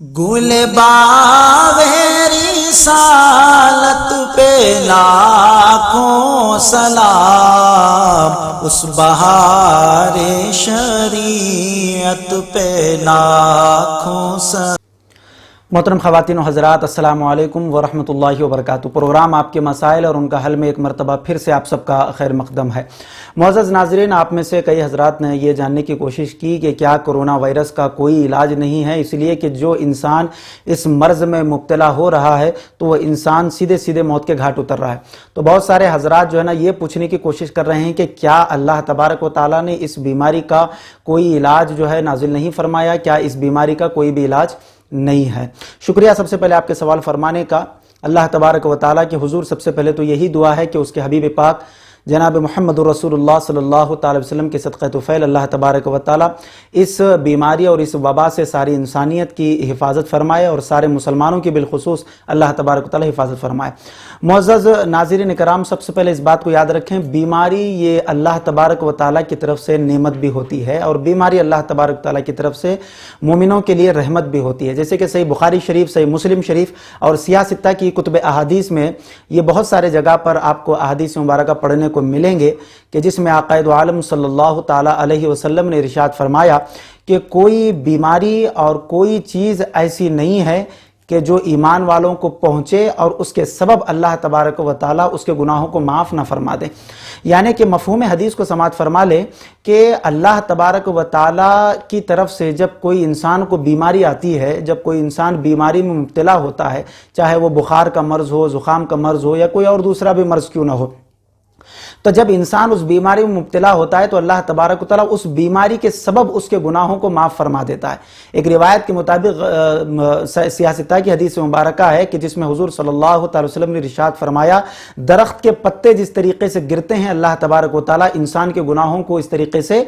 گل باوری رسالت پہ لاکھوں سلام، اس بہار شریعت پہ لاکھوں سلام۔ محترم خواتین و حضرات، السلام علیکم ورحمۃ اللہ وبرکاتہ۔ پروگرام آپ کے مسائل اور ان کا حل میں ایک مرتبہ پھر سے آپ سب کا خیر مقدم ہے۔ معزز ناظرین، آپ میں سے کئی حضرات نے یہ جاننے کی کوشش کی کہ کیا کرونا وائرس کا کوئی علاج نہیں ہے، اس لیے کہ جو انسان اس مرض میں مبتلا ہو رہا ہے تو وہ انسان سیدھے سیدھے موت کے گھاٹ اتر رہا ہے۔ تو بہت سارے حضرات جو ہے نا یہ پوچھنے کی کوشش کر رہے ہیں کہ کیا اللہ تبارک و تعالیٰ نے اس بیماری کا کوئی علاج جو ہے نازل نہیں فرمایا، کیا اس بیماری کا کوئی بھی علاج نہیں ہے؟ شکریہ سب سے پہلے آپ کے سوال فرمانے کا۔ اللہ تبارک و تعالیٰ کے حضور سب سے پہلے تو یہی دعا ہے کہ اس کے حبیب پاک جناب محمد رسول اللہ صلی اللہ تعالی وسلم کے صدقہ طفیل اللہ تبارک و تعالیٰ اس بیماری اور اس وبا سے ساری انسانیت کی حفاظت فرمائے اور سارے مسلمانوں کی بالخصوص اللہ تبارک و تعالیٰ حفاظت فرمائے۔ معزز ناظرین کرام، سب سے پہلے اس بات کو یاد رکھیں، بیماری یہ اللہ تبارک و تعالیٰ کی طرف سے نعمت بھی ہوتی ہے، اور بیماری اللہ تبارک و تعالیٰ کی طرف سے مومنوں کے لیے رحمت بھی ہوتی ہے۔ جیسے کہ صحیح بخاری شریف، صحیح مسلم شریف اور سیاہ ستہ کی کتب احادیث میں یہ بہت سارے جگہ پر آپ کو احادیث مبارکہ پڑھنے کو ملیں گے کہ جس میں آقا دو عالم صلی اللہ تعالی علیہ وسلم نے ارشاد فرمایا کہ کوئی بیماری اور کوئی چیز ایسی نہیں ہے کہ جو ایمان والوں کو پہنچے اور اس کے سبب اللہ تبارک و تعالیٰ اس کے گناہوں کو معاف نہ فرما دے۔ یعنی کہ مفہوم حدیث کو سماعت فرما لے کہ اللہ تبارک و تعالیٰ کی طرف سے جب کوئی انسان کو بیماری آتی ہے، جب کوئی انسان بیماری میں مبتلا ہوتا ہے، چاہے وہ بخار کا مرض ہو، زکام کا مرض ہو یا کوئی اور دوسرا بھی مرض کیوں نہ ہو، تو جب انسان اس بیماری میں مبتلا ہوتا ہے تو اللہ تبارک و تعالیٰ اس بیماری کے سبب اس کے گناہوں کو معاف فرما دیتا ہے۔ ایک روایت کے مطابق سیاہ ستہ کی حدیث مبارکہ ہے کہ جس میں حضور صلی اللہ تعالی وسلم نے ارشاد فرمایا، درخت کے پتے جس طریقے سے گرتے ہیں اللہ تبارک و تعالیٰ انسان کے گناہوں کو اس طریقے سے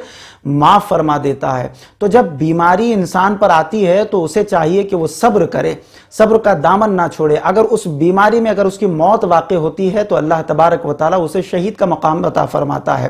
معاف فرما دیتا ہے۔ تو جب بیماری انسان پر آتی ہے تو اسے چاہیے کہ وہ صبر کرے، صبر کا دامن نہ چھوڑے۔ اگر اس بیماری میں اگر اس کی موت واقع ہوتی ہے تو اللہ تبارک و تعالیٰ اسے شہید کا مقام عطا فرماتا ہے،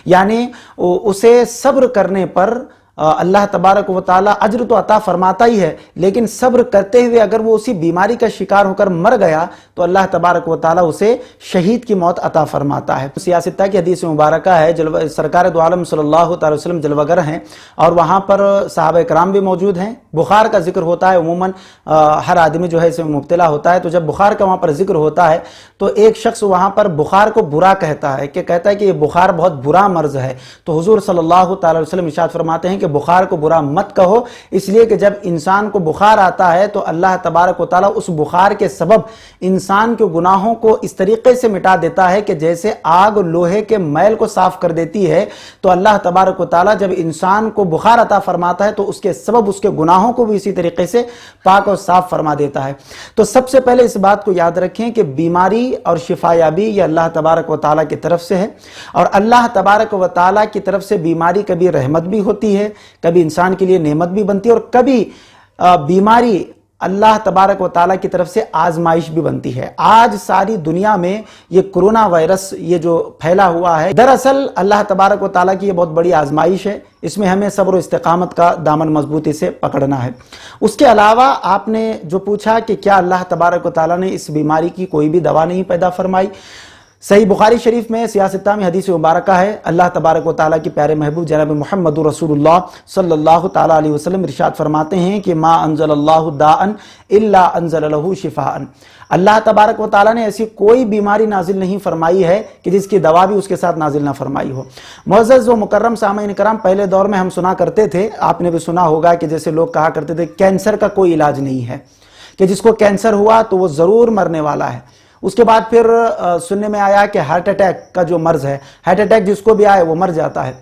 یعنی اسے صبر کرنے پر اللہ تبارک و تعالیٰ اجر تو عطا فرماتا ہی ہے، لیکن صبر کرتے ہوئے اگر وہ اسی بیماری کا شکار ہو کر مر گیا تو اللہ تبارک و تعالیٰ اسے شہید کی موت عطا فرماتا ہے۔ سیاہ ستہ کی حدیث مبارکہ ہے، سرکار دو عالم صلی اللہ تعالی وسلم جلوہ گر ہیں اور وہاں پر صحابہ کرام بھی موجود ہیں۔ بخار کا ذکر ہوتا ہے، عموماً ہر آدمی جو ہے اس میں مبتلا ہوتا ہے، تو جب بخار کا وہاں پر ذکر ہوتا ہے تو ایک شخص وہاں پر بخار کو برا کہتا ہے کہ یہ بخار بہت برا مرض ہے۔ تو حضور صلی اللہ تعالی وسلم ارشاد فرماتے ہیں کہ بخار کو برا مت کہو، اس لیے کہ جب انسان کو بخار آتا ہے تو اللہ تبارک و تعالیٰ اس بخار کے سبب انسان کے گناہوں کو اس طریقے سے مٹا دیتا ہے کہ جیسے آگ لوہے کے میل کو صاف کر دیتی ہے، تو اللہ تبارک و تعالیٰ جب انسان کو بخار عطا فرماتا ہے تو اس کے سبب اس کے گناہوں کو بھی اسی طریقے سے پاک اور صاف فرما دیتا ہے۔ تو سب سے پہلے اس بات کو یاد رکھیں کہ بیماری اور شفا یابی یہ اللہ تبارک و تعالیٰ کی طرف سے ہے، اور اللہ تبارک و تعالیٰ کی طرف سے بیماری کبھی رحمت بھی ہوتی ہے، کبھی انسان کے لیے نعمت بھی بنتی ہے، اور کبھی بیماری اللہ تبارک و تعالیٰ کی طرف سے آزمائش بھی بنتی ہے۔ آج ساری دنیا میں یہ کرونا وائرس یہ جو پھیلا ہوا ہے، دراصل اللہ تبارک و تعالیٰ کی یہ بہت بڑی آزمائش ہے۔ اس میں ہمیں صبر و استقامت کا دامن مضبوطی سے پکڑنا ہے۔ اس کے علاوہ آپ نے جو پوچھا کہ کیا اللہ تبارک و تعالیٰ نے اس بیماری کی کوئی بھی دوا نہیں پیدا فرمائی، صحیح بخاری شریف میں سیاہ ستہ میں حدیث مبارکہ ہے، اللہ تبارک و تعالیٰ کی پیارے محبوب جناب محمد رسول اللہ صلی اللہ تعالیٰ علیہ وسلم ارشاد فرماتے ہیں کہ ما انزل اللہ داء الا انزل له شفاء۔ اللہ تبارک و تعالیٰ نے ایسی کوئی بیماری نازل نہیں فرمائی ہے کہ جس کی دوا بھی اس کے ساتھ نازل نہ فرمائی ہو۔ معزز و مکرم سامعین کرام، پہلے دور میں ہم سنا کرتے تھے، آپ نے بھی سنا ہوگا کہ جیسے لوگ کہا کرتے تھے کینسر کا کوئی علاج نہیں ہے، کہ جس کو کینسر ہوا تو وہ ضرور مرنے والا ہے۔ اس کے بعد پھر سننے میں آیا کہ ہارٹ اٹیک کا جو مرض ہے، ہارٹ اٹیک جس کو بھی آئے وہ مر جاتا ہے۔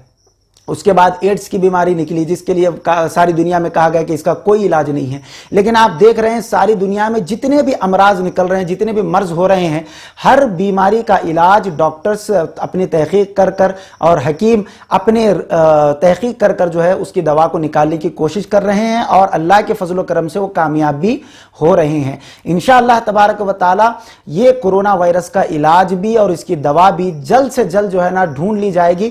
اس کے بعد ایڈز کی بیماری نکلی جس کے لیے ساری دنیا میں کہا گیا کہ اس کا کوئی علاج نہیں ہے۔ لیکن آپ دیکھ رہے ہیں ساری دنیا میں جتنے بھی امراض نکل رہے ہیں، جتنے بھی مرض ہو رہے ہیں، ہر بیماری کا علاج ڈاکٹرز اپنی تحقیق کر کر اور حکیم اپنے تحقیق کر کر جو ہے اس کی دوا کو نکالنے کی کوشش کر رہے ہیں، اور اللہ کے فضل و کرم سے وہ کامیاب بھی ہو رہے ہیں۔ انشاءاللہ تبارک و تعالی یہ کرونا وائرس کا علاج بھی اور اس کی دوا بھی جلد سے جلد جو ہے نا ڈھونڈ لی جائے گی،